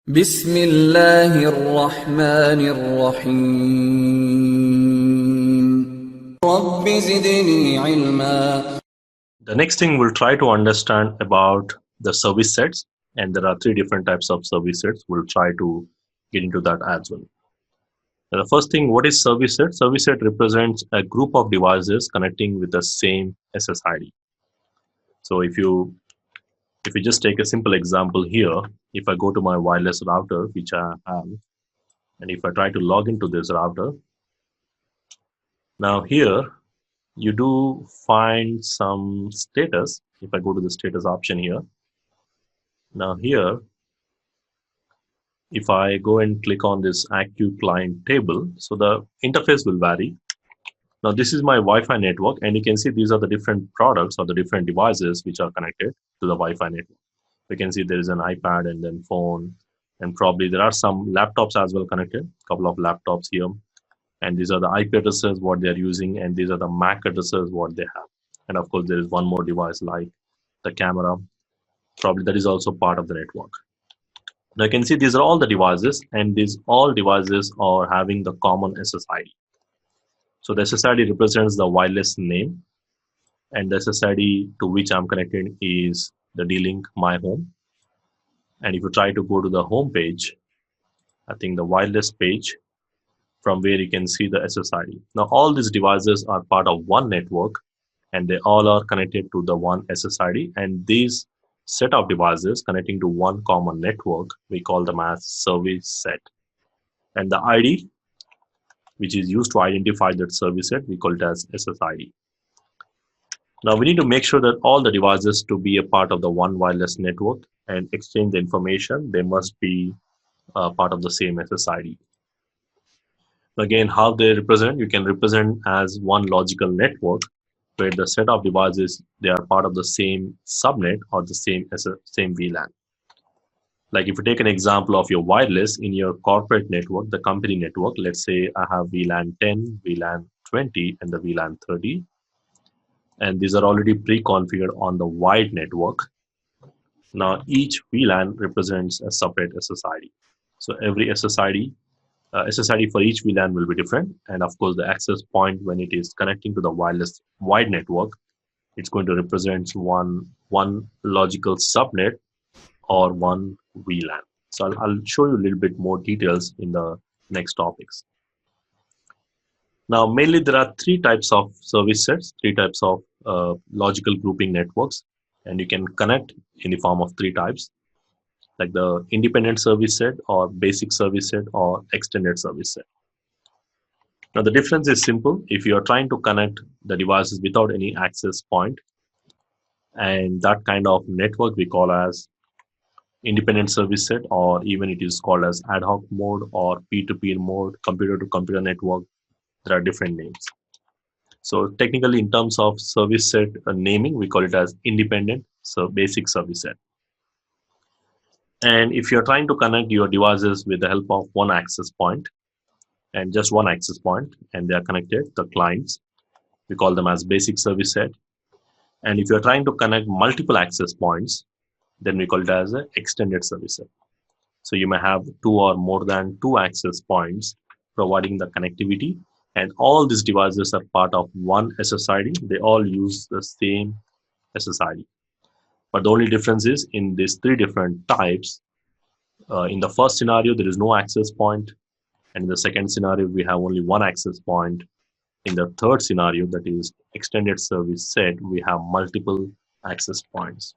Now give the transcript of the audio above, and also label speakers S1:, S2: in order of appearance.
S1: بسم الله الرحمن الرحيم رب زدني علما.
S2: The next thing we'll try to understand about the service sets, and there are three different types of service sets. We'll try to get into that as well. Now, the first thing, what is service set? Service set represents a group of devices connecting with the same SSID. So if you just take a simple example here, if I go to my wireless router, which I have, and if I try to log into this router, now here you do find some status. If I go to the status option here, now here, if I go and click on this active client table, so the interface will vary. Now this is my Wi-Fi network, and you can see these are the different products or the different devices which are connected to the Wi-Fi network. You can see there is an iPad and then phone, and probably there are some laptops as well connected, a couple of laptops here. And these are the IP addresses what they are using, and these are the MAC addresses what they have. And of course there is one more device like the camera, probably that is also part of the network. Now you can see these are all the devices, and these all devices are having the common SSID. So the SSID represents the wireless name, and the SSID to which I'm connected is the D-Link My Home. And if you try to go to the home page, I think the wireless page, from where you can see the SSID. Now all these devices are part of one network, and they all are connected to the one SSID, and these set of devices connecting to one common network, we call them as service set. And the ID, which is used to identify that service set, we call it as SSID. Now we need to make sure that all the devices to be a part of the one wireless network and exchange the information, they must be part of the same SSID. Again, how they represent, you can represent as one logical network where the set of devices, they are part of the same subnet or the same VLAN. Like if you take an example of your wireless in your corporate network, the company network, let's say I have VLAN 10, VLAN 20, and the VLAN 30. And these are already pre-configured on the wide network. Now each VLAN represents a separate SSID. So every SSID for each VLAN will be different, and of course the access point when it is connecting to the wireless wide network, it's going to represent one logical subnet or one VLAN. So I'll show you a little bit more details in the next topics. Now mainly there are three types of service sets, three types of logical grouping networks, and you can connect in the form of three types, like the independent service set or basic service set or extended service set. Now the difference is simple. If you are trying to connect the devices without any access point, and that kind of network we call as independent service set, or even it is called as ad hoc mode or peer-to-peer mode, computer to computer network, there are different names. So technically in terms of service set naming, we call it as independent, so basic service set. And if you're trying to connect your devices with the help of one access point and just one access point, and they are connected, the clients, we call them as basic service set. And if you're trying to connect multiple access points, then we call it as an extended service set. So you may have two or more than two access points providing the connectivity, and all these devices are part of one SSID. They all use the same SSID. But the only difference is in these three different types, in the first scenario, there is no access point. And in the second scenario, we have only one access point. In the third scenario, that is extended service set, we have multiple access points.